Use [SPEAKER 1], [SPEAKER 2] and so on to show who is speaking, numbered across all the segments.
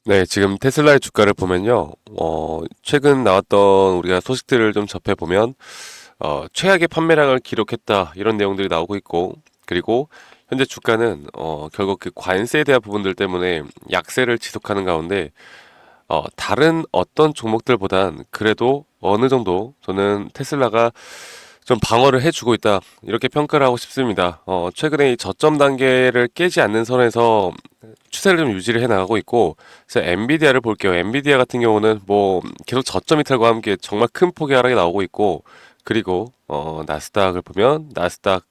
[SPEAKER 1] 네, 지금 테슬라의 주가를 보면요. 최근 나왔던 우리가 소식들을 좀 접해보면, 최악의 판매량을 기록했다, 이런 내용들이 나오고 있고, 그리고 현재 주가는, 결국 그 관세에 대한 부분들 때문에 약세를 지속하는 가운데, 다른 어떤 종목들보단 그래도 어느 정도 저는 테슬라가 좀 방어를 해주고 있다. 이렇게 평가를 하고 싶습니다. 최근에 이 저점 단계를 깨지 않는 선에서 추세를 좀 유지를 해 나가고 있고, 그래서 엔비디아를 볼게요. 엔비디아 같은 경우는 뭐 계속 저점 이탈과 함께 정말 큰 폭의 하락이 나오고 있고, 그리고 나스닥을 보면 나스닥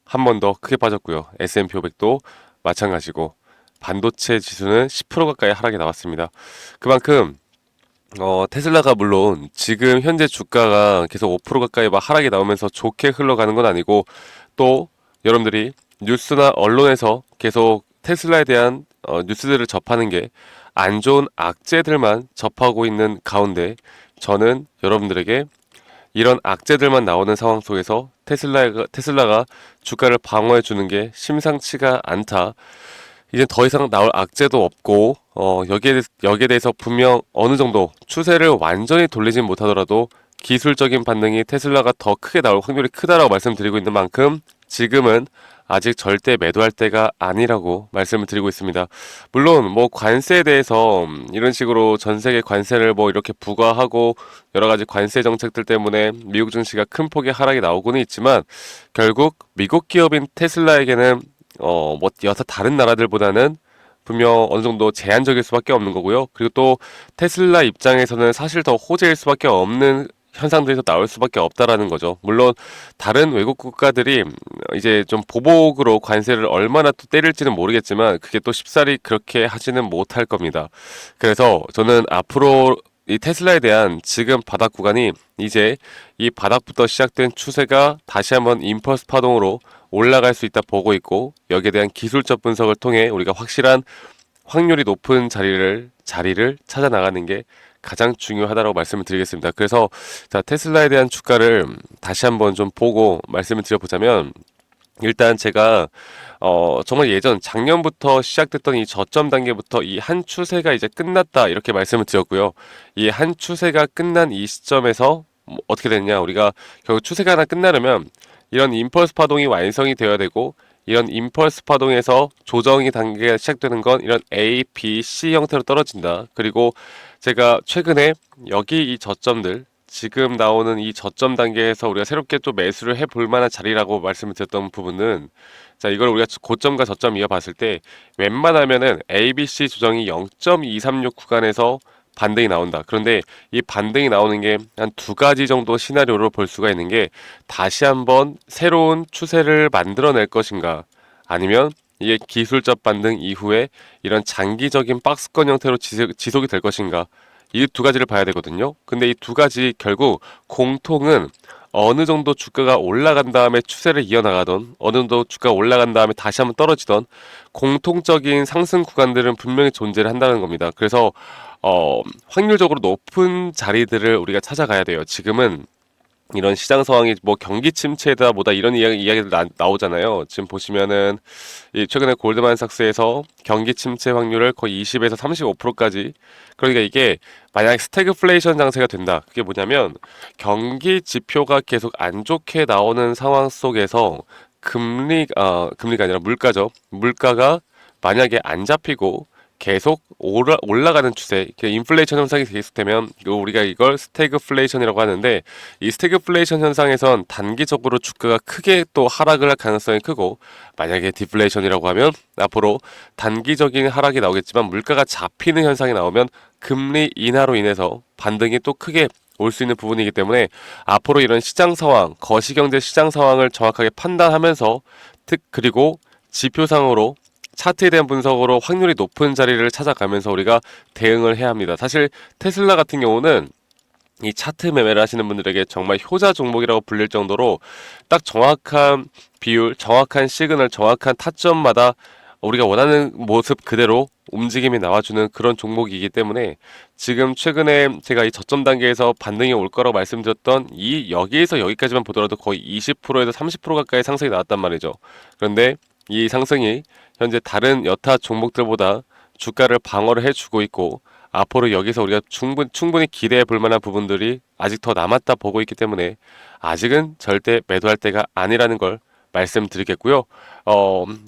[SPEAKER 1] 한 번 더 크게 빠졌고요. S&P 500도 마찬가지고, 반도체 지수는 10% 가까이 하락이 나왔습니다. 그만큼 테슬라가 물론 지금 현재 주가가 계속 5% 가까이 막 하락이 나오면서 좋게 흘러가는 건 아니고, 또 여러분들이 뉴스나 언론에서 계속 테슬라에 대한 뉴스들을 접하는 게 안 좋은 악재들만 접하고 있는 가운데, 저는 여러분들에게 이런 악재들만 나오는 상황 속에서 테슬라가 주가를 방어해 주는 게 심상치가 않다. 이제 더 이상 나올 악재도 없고, 여기에 대해서 분명 어느 정도 추세를 완전히 돌리진 못하더라도 기술적인 반등이 테슬라가 더 크게 나올 확률이 크다라고 말씀드리고 있는 만큼, 지금은 아직 절대 매도할 때가 아니라고 말씀을 드리고 있습니다. 물론 뭐 관세에 대해서 이런 식으로 전 세계 관세를 뭐 이렇게 부과하고 여러 가지 관세 정책들 때문에 미국 증시가 큰 폭의 하락이 나오고는 있지만, 결국 미국 기업인 테슬라에게는 뭐 여타 다른 나라들보다는 분명 어느 정도 제한적일 수밖에 없는 거고요. 그리고 또 테슬라 입장에서는 사실 더 호재일 수밖에 없는 현상들이 더 나올 수밖에 없다라는 거죠. 물론 다른 외국 국가들이 이제 좀 보복으로 관세를 얼마나 또 때릴지는 모르겠지만, 그게 또 쉽사리 그렇게 하지는 못할 겁니다. 그래서 저는 앞으로 이 테슬라에 대한 지금 바닥 구간이 이제 이 바닥부터 시작된 추세가 다시 한번 임펄스 파동으로 올라갈 수 있다 보고 있고, 여기에 대한 기술적 분석을 통해 우리가 확실한 확률이 높은 자리를 찾아 나가는 게 가장 중요하다고 말씀을 드리겠습니다. 그래서 자, 테슬라에 대한 주가를 다시 한번 좀 보고 말씀을 드려보자면, 일단 제가 정말 예전 작년부터 시작됐던 이 저점 단계부터 이 한 추세가 이제 끝났다, 이렇게 말씀을 드렸고요. 이 한 추세가 끝난 이 시점에서 뭐 어떻게 됐냐, 우리가 결국 추세가 하나 끝나려면 이런 임펄스 파동이 완성이 되어야 되고, 이런 임펄스 파동에서 조정이 단계가 시작되는 건 이런 A, B, C 형태로 떨어진다. 그리고 제가 최근에 여기 이 저점들, 지금 나오는 이 저점 단계에서 우리가 새롭게 또 매수를 해볼 만한 자리라고 말씀을 드렸던 부분은, 자, 이걸 우리가 고점과 저점 이어봤을 때 웬만하면은 ABC 조정이 0.236 구간에서 반등이 나온다. 그런데 이 반등이 나오는 게 한 두 가지 정도 시나리오로 볼 수가 있는 게, 다시 한번 새로운 추세를 만들어낼 것인가, 아니면 이게 기술적 반등 이후에 이런 장기적인 박스권 형태로 지속이 될 것인가, 이 두 가지를 봐야 되거든요. 근데 이 두 가지 결국 공통은, 어느 정도 주가가 올라간 다음에 추세를 이어나가던, 어느 정도 주가가 올라간 다음에 다시 한번 떨어지던 공통적인 상승 구간들은 분명히 존재를 한다는 겁니다. 그래서 확률적으로 높은 자리들을 우리가 찾아가야 돼요. 지금은 이런 시장 상황이 뭐 경기 침체다 뭐다 이런 이야기들 나오잖아요. 지금 보시면은 이 최근에 골드만삭스에서 경기 침체 확률을 거의 20에서 35%까지, 그러니까 이게 만약 스태그플레이션 장세가 된다. 그게 뭐냐면, 경기 지표가 계속 안 좋게 나오는 상황 속에서 금리가 아니라 물가죠. 물가가 만약에 안 잡히고 계속 올라가는 추세, 인플레이션 현상이 계속되면 우리가 이걸 스태그플레이션이라고 하는데, 이 스태그플레이션 현상에선 단기적으로 주가가 크게 또 하락을 할 가능성이 크고, 만약에 디플레이션이라고 하면 앞으로 단기적인 하락이 나오겠지만 물가가 잡히는 현상이 나오면 금리 인하로 인해서 반등이 또 크게 올 수 있는 부분이기 때문에, 앞으로 이런 시장 상황, 거시경제 시장 상황을 정확하게 판단하면서 그리고 지표상으로 차트에 대한 분석으로 확률이 높은 자리를 찾아가면서 우리가 대응을 해야 합니다. 사실 테슬라 같은 경우는 이 차트 매매를 하시는 분들에게 정말 효자 종목이라고 불릴 정도로 딱 정확한 비율, 정확한 시그널, 정확한 타점마다 우리가 원하는 모습 그대로 움직임이 나와주는 그런 종목이기 때문에, 지금 최근에 제가 이 저점 단계에서 반등이 올 거라고 말씀드렸던 이 여기에서 여기까지만 보더라도 거의 20%에서 30% 가까이 상승이 나왔단 말이죠. 그런데 이 상승이 현재 다른 여타 종목들보다 주가를 방어를 해주고 있고 앞으로 여기서 우리가 충분히 기대해 볼 만한 부분들이 아직 더 남았다 보고 있기 때문에 아직은 절대 매도할 때가 아니라는 걸 말씀드리겠고요.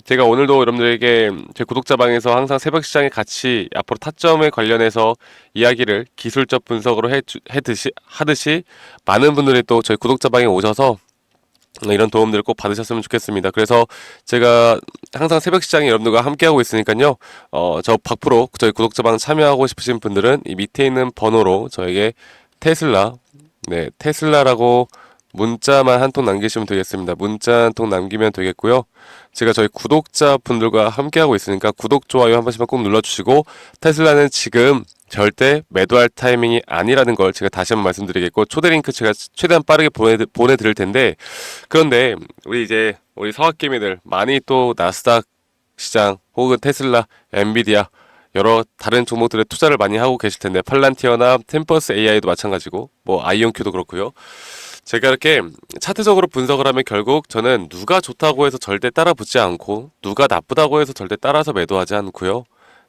[SPEAKER 1] 제가 오늘도 여러분들에게 제 구독자방에서 항상 새벽 시장에 같이 앞으로 타점에 관련해서 이야기를 기술적 분석으로 하듯이 많은 분들이 또 저희 구독자방에 오셔서 이런 도움들을 꼭 받으셨으면 좋겠습니다. 그래서 제가 항상 새벽 시장에 여러분들과 함께하고 있으니까요. 저 박프로 저희 구독자방 참여하고 싶으신 분들은 이 밑에 있는 번호로 저에게 테슬라, 네, 테슬라라고 문자만 한 통 남기시면 되겠습니다. 문자 한 통 남기면 되겠고요. 제가 저희 구독자분들과 함께하고 있으니까 구독, 좋아요 한 번씩만 꼭 눌러주시고 테슬라는 지금 절대 매도할 타이밍이 아니라는 걸 제가 다시 한번 말씀드리겠고 초대 링크 제가 최대한 빠르게 보내드릴 텐데 그런데 우리 서학개미들 많이 또 나스닥 시장 혹은 테슬라, 엔비디아 여러 다른 종목들에 투자를 많이 하고 계실 텐데 팔란티어나 템퍼스 AI도 마찬가지고 뭐 아이온큐도 그렇고요. 제가 이렇게 차트적으로 분석을 하면 결국 저는 누가 좋다고 해서 절대 따라 붙지 않고 누가 나쁘다고 해서 절대 따라서 매도하지 않고요.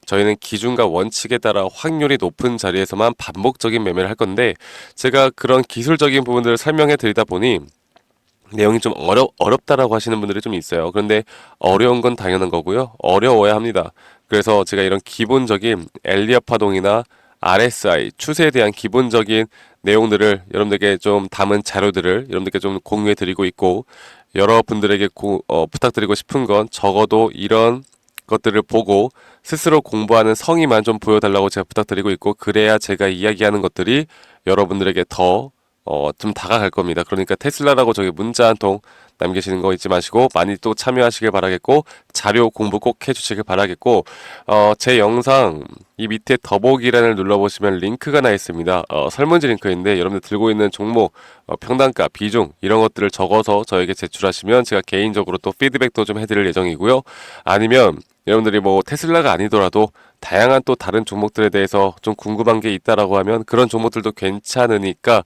[SPEAKER 1] 저희는 기준과 원칙에 따라 확률이 높은 자리에서만 반복적인 매매를 할 건데 제가 그런 기술적인 부분들을 설명해 드리다 보니 내용이 좀 어렵다라고 하시는 분들이 좀 있어요. 그런데 어려운 건 당연한 거고요. 어려워야 합니다. 그래서 제가 이런 기본적인 엘리엇 파동이나 RSI 추세에 대한 기본적인 내용들을 여러분들께 좀 담은 자료들을 여러분들께 좀 공유해 드리고 있고 여러분들에게 부탁드리고 싶은 건 적어도 이런 것들을 보고 스스로 공부하는 성의만 좀 보여달라고 제가 부탁드리고 있고 그래야 제가 이야기하는 것들이 여러분들에게 더 좀 다가갈 겁니다. 그러니까 테슬라라고 저기 문자 한 통 남기시는 거 잊지 마시고 많이 또 참여하시길 바라겠고 자료 공부 꼭 해주시길 바라겠고 제 영상 이 밑에 더보기란을 눌러보시면 링크가 나 있습니다. 설문지 링크인데 여러분들 들고 있는 종목, 평단가, 비중 이런 것들을 적어서 저에게 제출하시면 제가 개인적으로 또 피드백도 좀 해드릴 예정이고요. 아니면 여러분들이 뭐 테슬라가 아니더라도 다양한 또 다른 종목들에 대해서 좀 궁금한 게 있다라고 하면 그런 종목들도 괜찮으니까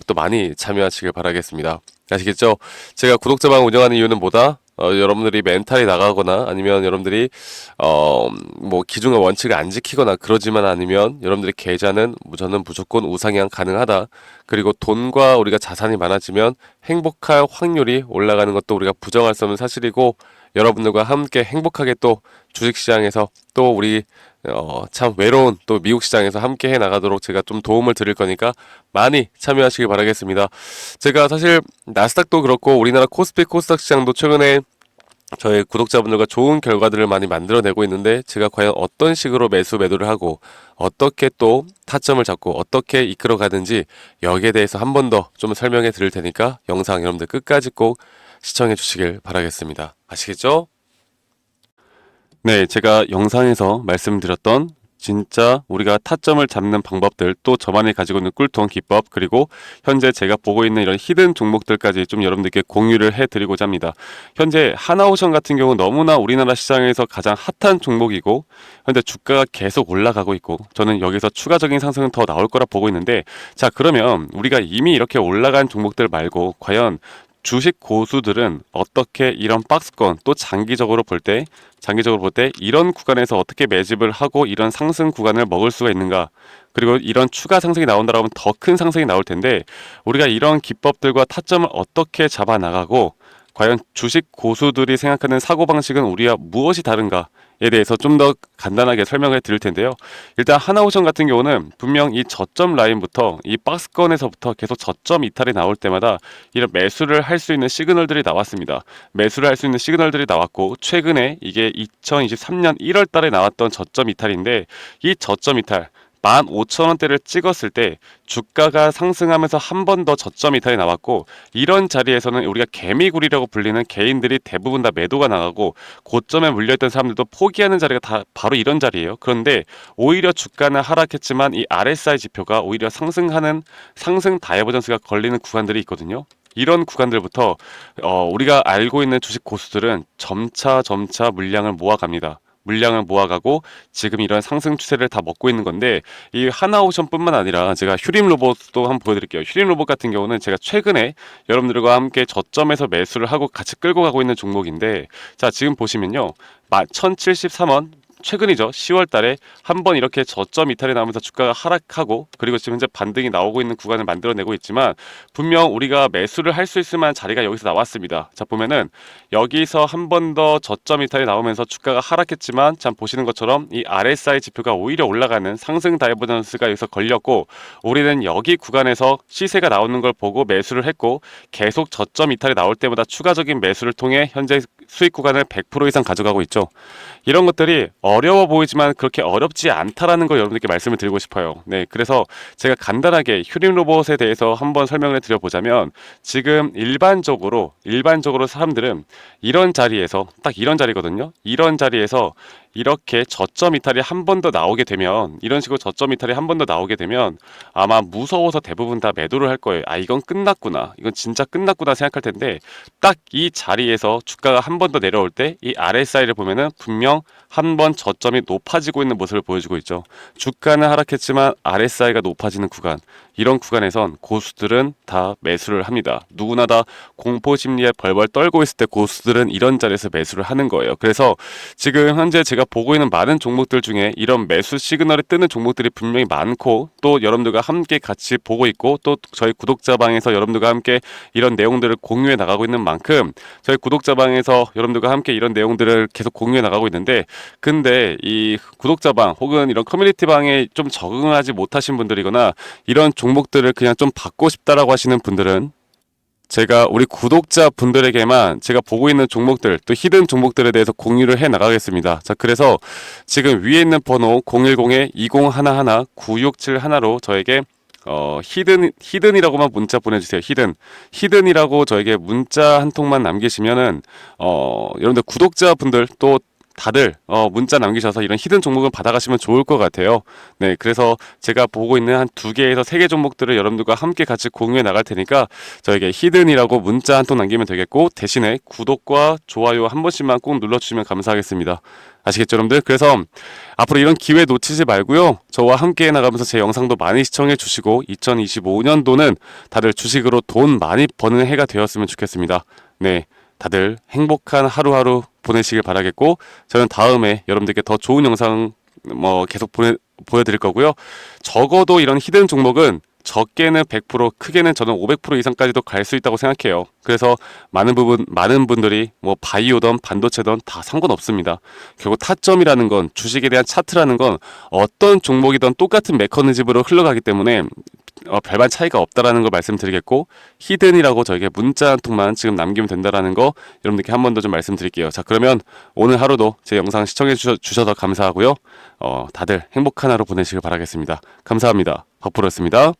[SPEAKER 1] 또 많이 참여하시길 바라겠습니다. 아시겠죠? 제가 구독자방 운영하는 이유는 뭐다? 여러분들이 멘탈이 나가거나 아니면 여러분들이 뭐 기준과 원칙을 안 지키거나 그러지만 않으면 여러분들의 계좌는 저는 무조건 우상향 가능하다. 그리고 돈과 우리가 자산이 많아지면 행복할 확률이 올라가는 것도 우리가 부정할 수 없는 사실이고 여러분들과 함께 행복하게 또 주식시장에서 또 우리 참 외로운 또 미국 시장에서 함께 해 나가도록 제가 좀 도움을 드릴 거니까 많이 참여하시길 바라겠습니다. 제가 사실 나스닥도 그렇고 우리나라 코스피 코스닥 시장도 최근에 저희 구독자분들과 좋은 결과들을 많이 만들어내고 있는데 제가 과연 어떤 식으로 매도를 하고 어떻게 또 타점을 잡고 어떻게 이끌어 가는지 여기에 대해서 한 번 더 좀 설명해 드릴 테니까 영상 여러분들 끝까지 꼭 시청해 주시길 바라겠습니다. 아시겠죠? 네, 제가 영상에서 말씀드렸던 진짜 우리가 타점을 잡는 방법들 또 저만이 가지고 있는 꿀통 기법 그리고 현재 제가 보고 있는 이런 히든 종목들까지 좀 여러분들께 공유를 해드리고자 합니다. 현재 하나오션 같은 경우 너무나 우리나라 시장에서 가장 핫한 종목이고 현재 주가가 계속 올라가고 있고 저는 여기서 추가적인 상승은 더 나올 거라 보고 있는데 자 그러면 우리가 이미 이렇게 올라간 종목들 말고 과연 주식 고수들은 어떻게 이런 박스권 또 장기적으로 볼 때 이런 구간에서 어떻게 매집을 하고 이런 상승 구간을 먹을 수가 있는가 그리고 이런 추가 상승이 나온다라고 하면 더 큰 상승이 나올 텐데 우리가 이런 기법들과 타점을 어떻게 잡아 나가고 과연 주식 고수들이 생각하는 사고방식은 우리와 무엇이 다른가에 대해서 좀 더 간단하게 설명을 드릴 텐데요. 일단 하나오션 같은 경우는 분명 이 저점 라인부터 이 박스권에서부터 계속 저점 이탈이 나올 때마다 이런 매수를 할 수 있는 시그널들이 나왔습니다. 매수를 할 수 있는 시그널들이 나왔고 최근에 이게 2023년 1월 달에 나왔던 저점 이탈인데 이 저점 이탈 15,000원대를 찍었을 때 주가가 상승하면서 한 번 더 저점 이탈이 나왔고 이런 자리에서는 우리가 개미굴이라고 불리는 개인들이 대부분 다 매도가 나가고 고점에 물려있던 사람들도 포기하는 자리가 다 바로 이런 자리예요. 그런데 오히려 주가는 하락했지만 이 RSI 지표가 오히려 상승하는 상승 다이버전스가 걸리는 구간들이 있거든요. 이런 구간들부터 우리가 알고 있는 주식 고수들은 점차 물량을 모아갑니다. 물량을 모아가고 지금 이런 상승 추세를 다 먹고 있는 건데 이 하나오션뿐만 아니라 제가 휴림 로봇도 한번 보여드릴게요. 휴림 로봇 같은 경우는 제가 최근에 여러분들과 함께 저점에서 매수를 하고 같이 끌고 가고 있는 종목인데 자 지금 보시면요 1073원 최근이죠. 10월 달에 한번 이렇게 저점 이탈이 나오면서 주가가 하락하고, 그리고 지금 현재 반등이 나오고 있는 구간을 만들어내고 있지만, 분명 우리가 매수를 할 수 있을 만한 자리가 여기서 나왔습니다. 자, 보면은 여기서 한 번 더 저점 이탈이 나오면서 주가가 하락했지만, 참 보시는 것처럼 이 RSI 지표가 오히려 올라가는 상승 다이버전스가 여기서 걸렸고, 우리는 여기 구간에서 시세가 나오는 걸 보고 매수를 했고, 계속 저점 이탈이 나올 때마다 추가적인 매수를 통해 현재 수익 구간을 100% 이상 가져가고 있죠. 이런 것들이 어려워 보이지만 그렇게 어렵지 않다라는 걸 여러분들께 말씀을 드리고 싶어요. 네, 그래서 제가 간단하게 휴림 로봇에 대해서 한번 설명을 드려보자면, 지금 일반적으로 사람들은 이런 자리에서, 딱 이런 자리거든요. 이런 자리에서 이렇게 저점 이탈이 한 번 더 나오게 되면, 이런 식으로 저점 이탈이 한 번 더 나오게 되면 아마 무서워서 대부분 다 매도를 할 거예요. 아, 이건 끝났구나, 이건 진짜 끝났구나 생각할 텐데, 딱 이 자리에서 주가가 한 번 더 내려올 때 이 RSI를 보면은 분명 한 번 저점이 높아지고 있는 모습을 보여주고 있죠. 주가는 하락했지만 RSI가 높아지는 구간, 이런 구간에선 고수들은 다 매수를 합니다. 누구나 다 공포 심리에 벌벌 떨고 있을 때 고수들은 이런 자리에서 매수를 하는 거예요. 그래서 지금 현재 제가 보고 있는 많은 종목들 중에 이런 매수 시그널이 뜨는 종목들이 분명히 많고, 또 여러분들과 함께 같이 보고 있고, 또 저희 구독자방에서 여러분들과 함께 이런 내용들을 공유해 나가고 있는 만큼, 저희 구독자방에서 여러분들과 함께 이런 내용들을 계속 공유해 나가고 있는데, 근데 이 구독자방 혹은 이런 커뮤니티방에 좀 적응하지 못하신 분들이거나 이런 종목들을 그냥 좀 받고 싶다라고 하시는 분들은, 제가 우리 구독자 분들에게만 제가 보고 있는 종목들, 또 히든 종목들에 대해서 공유를 해 나가겠습니다. 자, 그래서 지금 위에 있는 번호 010-2011-9671로 저에게 히든이라고만 문자 보내주세요. 히든이라고 저에게 문자 한 통만 남기시면은, 여러분들 구독자분들 또 다들 문자 남기셔서 이런 히든 종목을 받아가시면 좋을 것 같아요. 네, 그래서 제가 보고 있는 한 2개에서 3개 종목들을 여러분들과 함께 같이 공유해 나갈 테니까 저에게 히든이라고 문자 한 통 남기면 되겠고, 대신에 구독과 좋아요 한 번씩만 꼭 눌러주시면 감사하겠습니다. 아시겠죠, 여러분들? 그래서 앞으로 이런 기회 놓치지 말고요, 저와 함께 나가면서 제 영상도 많이 시청해 주시고, 2025년도는 다들 주식으로 돈 많이 버는 해가 되었으면 좋겠습니다. 네, 다들 행복한 하루하루 보내시길 바라겠고, 저는 다음에 여러분들께 더 좋은 영상 계속 보여드릴 거고요. 적어도 이런 히든 종목은 적게는 100%, 크게는 저는 500% 이상까지도 갈 수 있다고 생각해요. 그래서 많은 분들이 바이오든 반도체든 다 상관없습니다. 결국 타점이라는 건, 주식에 대한 차트라는 건 어떤 종목이든 똑같은 메커니즘으로 흘러가기 때문에 별반 차이가 없다라는 걸 말씀드리겠고, 히든이라고 저에게 문자 한 통만 지금 남기면 된다라는 거 여러분들께 한 번 더 좀 말씀드릴게요. 자, 그러면 오늘 하루도 제 영상 시청해 주셔서 감사하고요. 다들 행복한 하루 보내시길 바라겠습니다. 감사합니다. 박프로였습니다.